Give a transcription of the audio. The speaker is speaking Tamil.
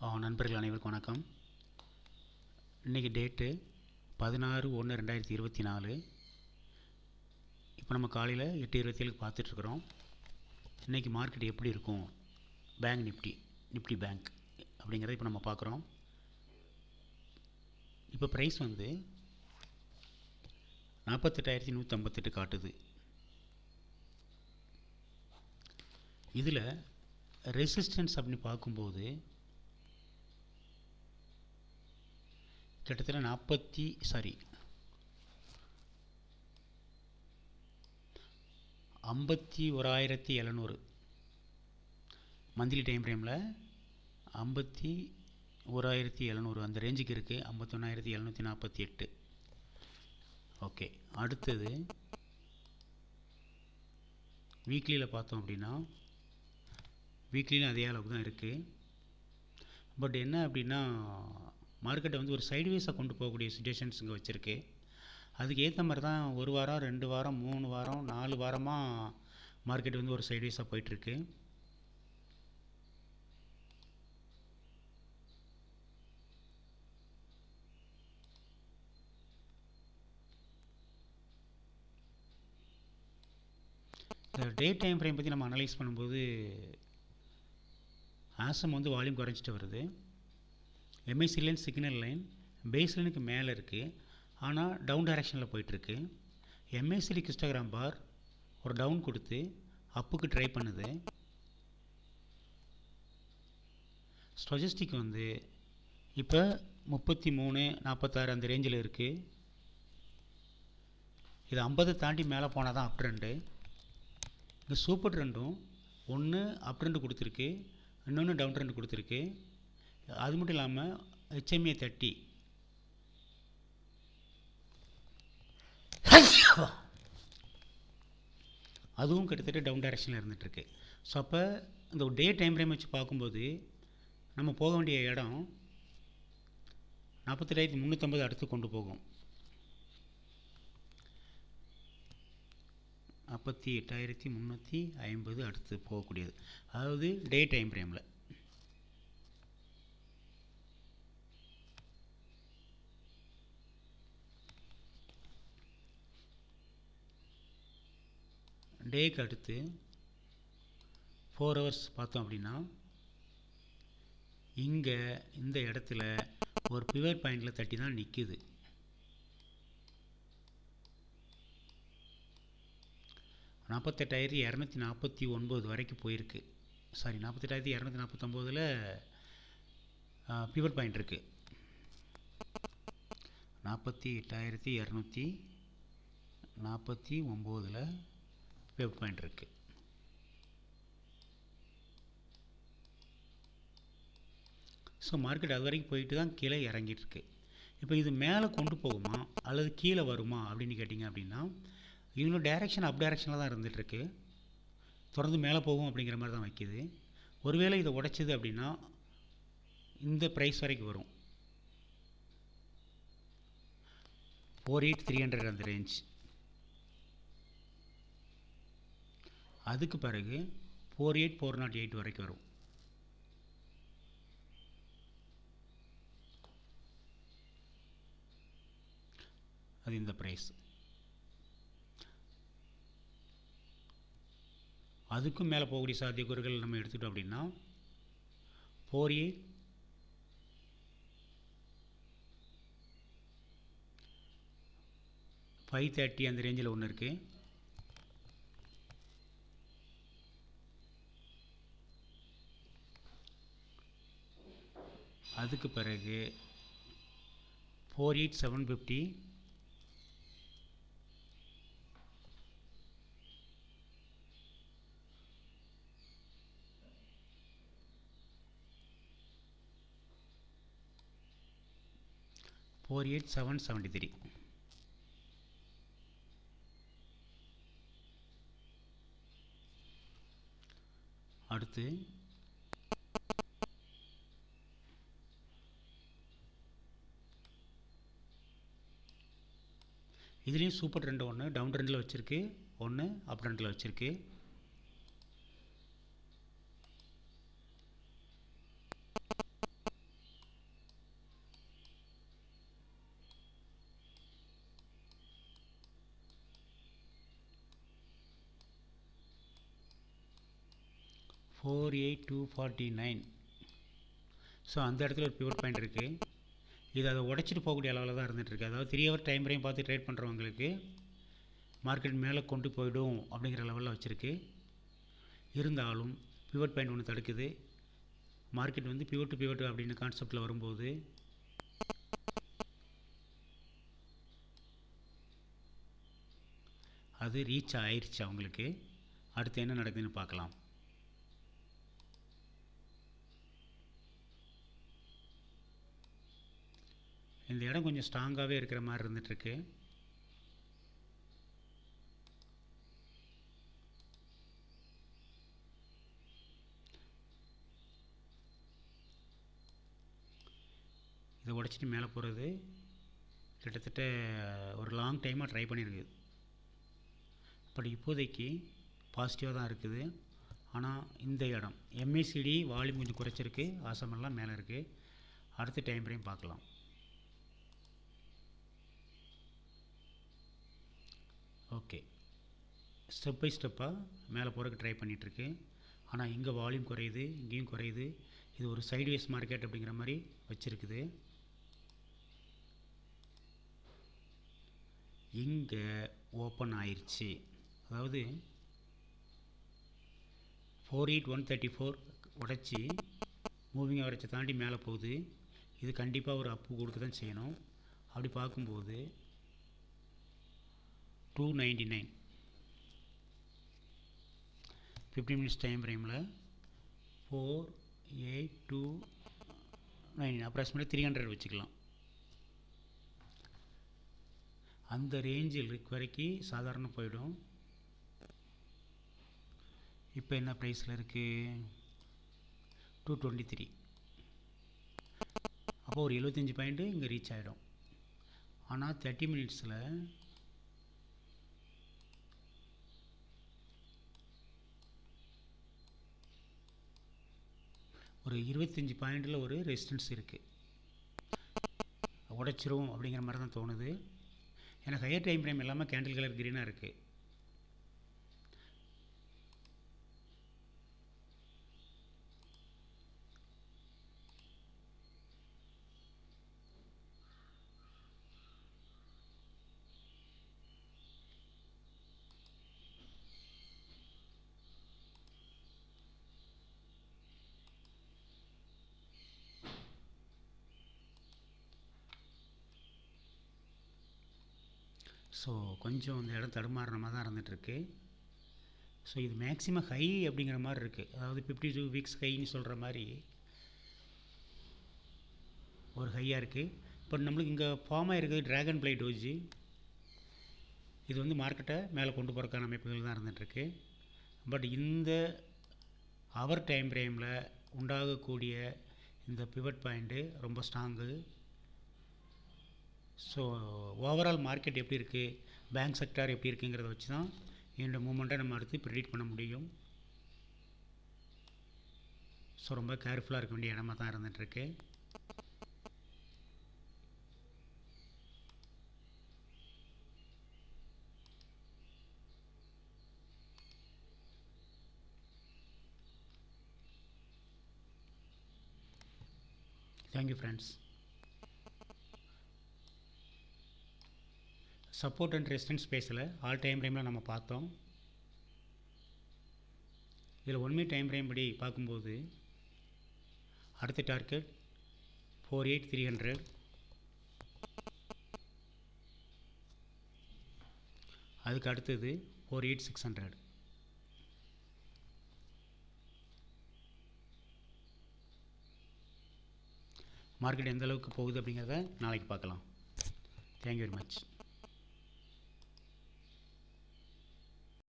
நண்பர்கள் அனைவருக்கும் வணக்கம். இன்றைக்கி டேட்டு 16/1/2024. இப்போ நம்ம காலையில் 8:27 பார்த்துட்ருக்குறோம். இன்றைக்கி மார்க்கெட் எப்படி இருக்கும், பேங்க் நிஃப்டி பேங்க் அப்படிங்கிறத இப்போ நம்ம பார்க்குறோம். இப்போ ப்ரைஸ் வந்து 48,158 காட்டுது. இதில் ரெசிஸ்டன்ஸ் அப்படின்னு பார்க்கும்போது கிட்டத்தட்ட 51,700 மந்த்லி டைம் ஃப்ரேமில் 51,700 அந்த ரேஞ்சுக்கு இருக்குது. 51,748. ஓகே, அடுத்தது வீக்லியில் பார்த்தோம் அப்படின்னா வீக்லியும் அதே அளவுக்கு தான் இருக்குது. பட் என்ன அப்படின்னா மார்க்கெட்டை வந்து ஒரு சைடுவேஸாக கொண்டு போகக்கூடிய சிச்சுவேஷன்ஸ் இங்கே வச்சுருக்கு. அதுக்கு ஏற்ற மாதிரி தான் 1 வாரம் 2 வாரம் 3 வாரம் 4 வாரமாக மார்க்கெட் வந்து ஒரு சைடுவேஸாக போயிட்டுருக்கு. இந்த டே டைம் ஃப்ரேம் பற்றி நம்ம அனலைஸ் பண்ணும்போது ஆசம் வந்து வால்யூம் குறைஞ்சிட்டு வருது. MIC line signal line base லைனுக்கு மேலே இருக்குது, ஆனால் டவுன் டைரெக்ஷனில் போயிட்டுருக்கு. எம்ஐசிடி ஹிஸ்டோகிராம் பார் ஒரு டவுன் கொடுத்து அப்புக்கு ட்ரை பண்ணுது. ஸ்டோஜஸ்டிக் வந்து இப்போ 33-46 அந்த ரேஞ்சில் இருக்குது. இது 50 தாண்டி மேலே போனால் தான் அப் ட்ரெண்டு. இந்த சூப்பர் ட்ரெண்டும் ஒன்று அப் ட்ரெண்டு கொடுத்துருக்கு, இன்னொன்று டவுன் ட்ரெண்டு கொடுத்துருக்கு. அது மட்டும் இல்லாமல் HMA 30 அதுவும் கிட்டத்தட்ட டவுன் டைரெக்ஷனில் இருந்துகிட்ருக்கு. ஸோ அப்போ இந்த டே டைம் ஃப்ரேம் வச்சு பார்க்கும்போது நம்ம போக வேண்டிய இடம் 48,350 அடுத்து கொண்டு போகும். 48,350 அடுத்து போகக்கூடியது, அதாவது டே டைம் ஃப்ரேமில். டேக்கு அடுத்து 4 ஹவர்ஸ் பார்த்தோம் அப்படின்னா இங்கே இந்த இடத்துல ஒரு பிவட் பாயிண்டில் தட்டி தான் நிற்குது. $48,249 வரைக்கும் போயிருக்கு. சாரி, 48,249 பிவட் பாயிண்ட் இருக்குது. 48,249 பிவட் பாயிண்ட் இருக்குது. ஸோ மார்க்கெட் அது வரைக்கும் போயிட்டு தான் கீழே இறங்கிட்டு இருக்கு. இப்போ இது மேலே கொண்டு போகுமா அல்லது கீழே வருமா அப்படின்னு கேட்டிங்க அப்படின்னா இவங்களோட டைரெக்ஷன் அப் டைரெக்ஷனில் தான் இருந்துகிட்ருக்கு. தொடர்ந்து மேலே போகும் அப்படிங்கிற மாதிரி தான் வைக்கிது. ஒருவேளை இதை உடைச்சிது அப்படின்னா இந்த ப்ரைஸ் வரைக்கும் வரும், 48,300 அந்த ரேஞ்ச். அதுக்கு பிறகு 48,408 வரைக்கும் வரும். அது இந்த ப்ரைஸ். அதுக்கும் மேலே போகக்கூடிய சாத்தியக்கூறுகள் நம்ம எடுத்துட்டோம் அப்படின்னா 48,530 அந்த ரேஞ்சில் ஒன்று இருக்குது. அதுக்கு பிறகு 48,750, $48,773. அடுத்து இதுலேயும் சூப்பர் ட்ரெண்ட் ஒன்று டவுன் ட்ரெண்டில் வச்சுருக்கு, ஒன்று அப் ட்ரெண்டில் வச்சுருக்கு. 48249. ஸோ அந்த இடத்துல ஒரு பிவட் பாயிண்ட் இருக்குது. இது அதை உடச்சிட்டு போகக்கூடிய அளவில் தான் இருந்துகிட்ருக்கு. அதாவது 3 ஹவர் டைம் ஃப்ரேம் பார்த்து ட்ரேட் பண்ணுறவங்களுக்கு மார்க்கெட் மேலே கொண்டு போயிடும் அப்படிங்கிற லெவலில் வச்சுருக்கு. இருந்தாலும் பிவட் பாயிண்ட் ஒன்று தடுக்குது. மார்க்கெட் வந்து பிவட் டு பிவட் அப்படின்னு கான்செப்டில் வரும்போது அது ரீச் ஆயிடுச்சு அவங்களுக்கு. அடுத்து என்ன நடக்குதுன்னு பார்க்கலாம். இந்த இடம் கொஞ்சம் ஸ்ட்ராங்காகவே இருக்கிற மாதிரி இருந்துகிட்ருக்கு. இதை உடச்சிட்டு மேலே போகிறது கிட்டத்தட்ட ஒரு லாங் டைமாக ட்ரை பண்ணியிருக்கு. பட் இப்போதைக்கு பாசிட்டிவாக தான் இருக்குது. ஆனால் இந்த இடம் எம்ஏசிடி வால்யூம் கொஞ்சம் குறைச்சிருக்கு, ஆசமெல்லாம் மேலே இருக்குது. அடுத்த டைம் ஃப்ரேம் பார்க்கலாம். ஓகே, ஸ்டெப் பை ஸ்டெப்பாக மேலே போகிறதுக்கு ட்ரை பண்ணிகிட்ருக்கு. ஆனால் இங்கே வால்யூம் குறையுது, இங்கேயும் குறையுது. இது ஒரு சைட்வேஸ் மார்க்கெட் அப்படிங்கிற மாதிரி வச்சுருக்குது. இங்கே ஓப்பன் ஆயிடுச்சு. அதாவது 48134 உடச்சி மூவிங் அவரேஜை தாண்டி மேலே போகுது. இது கண்டிப்பாக ஒரு அப்பு கொடுக்க தான் செய்யணும். அப்படி பார்க்கும்போது 299 15 மினிட்ஸ் டைம் ஃப்ரேமில் 48299 அப்ராக்சிமேட்டாக 300 வச்சுக்கலாம். அந்த ரேஞ்சில் வரைக்கும் சாதாரண போயிடும். இப்போ என்ன ப்ரைஸில் இருக்குது? 223. அப்போ ஒரு 75 பாயிண்ட்டு இங்கே ரீச் ஆகிடும். ஆனால் 30 மினிட்ஸில் ஒரு 25 பாயிண்டில் ஒரு ரெசிஸ்டன்ஸ் இருக்குது. உடைச்சிரும் அப்படிங்கிற மாதிரி தான் தோணுது. ஏன்னா ஹையர் டைம் ஃப்ரேம் எல்லாமே கேண்டில் கலர் க்ரீனாக இருக்குது. ஸோ கொஞ்சம் இந்த இடம் தடுமாறுற மாதிரி தான் இருந்துகிட்ருக்கு. ஸோ இது மேக்ஸிமம் ஹை அப்படிங்கிற மாதிரி இருக்குது. அதாவது 52 வீக்ஸ் ஹைன்னு சொல்கிற மாதிரி ஒரு ஹையாக இருக்குது. பட் நம்மளுக்கு இங்கே ஃபார்மாக இருக்குது ட்ராகன் ஃப்ளை டோஜி. இது வந்து மார்க்கெட்டை மேலே கொண்டு போகிறக்கான அமைப்புகள் தான் இருந்துகிட்ருக்கு. பட் இந்த அவர் டைம் ஃப்ரேமில் உண்டாகக்கூடிய இந்த பிவட் பாயிண்ட்டு ரொம்ப ஸ்ட்ராங்கு. ஸோ ஓவரால் மார்க்கெட் எப்படி இருக்குது, பேங்க் செக்டார் எப்படி இருக்குங்கிறத வச்சு தான் இந்த மூமெண்ட்டை நம்ம அடுத்து ப்ரிடிக்ட் பண்ண முடியும். ஸோ ரொம்ப கேர்ஃபுல்லாக இருக்க வேண்டிய இடமா தான் இருந்துகிட்ருக்கு. Thank you friends. Support and resistance ஸ்பேஸில் ஆல் டைம் ஃப்ரேமில் நம்ம பார்த்தோம். இதில் 1 மினிட் டைம் ஃப்ரேம் படி பார்க்கும்போது அடுத்த டார்கெட் 48300, அதுக்கு அடுத்தது 48600. மார்க்கெட் எந்த அளவுக்கு போகுது அப்படிங்கிறத நாளைக்கு பார்க்கலாம். Thank you very much.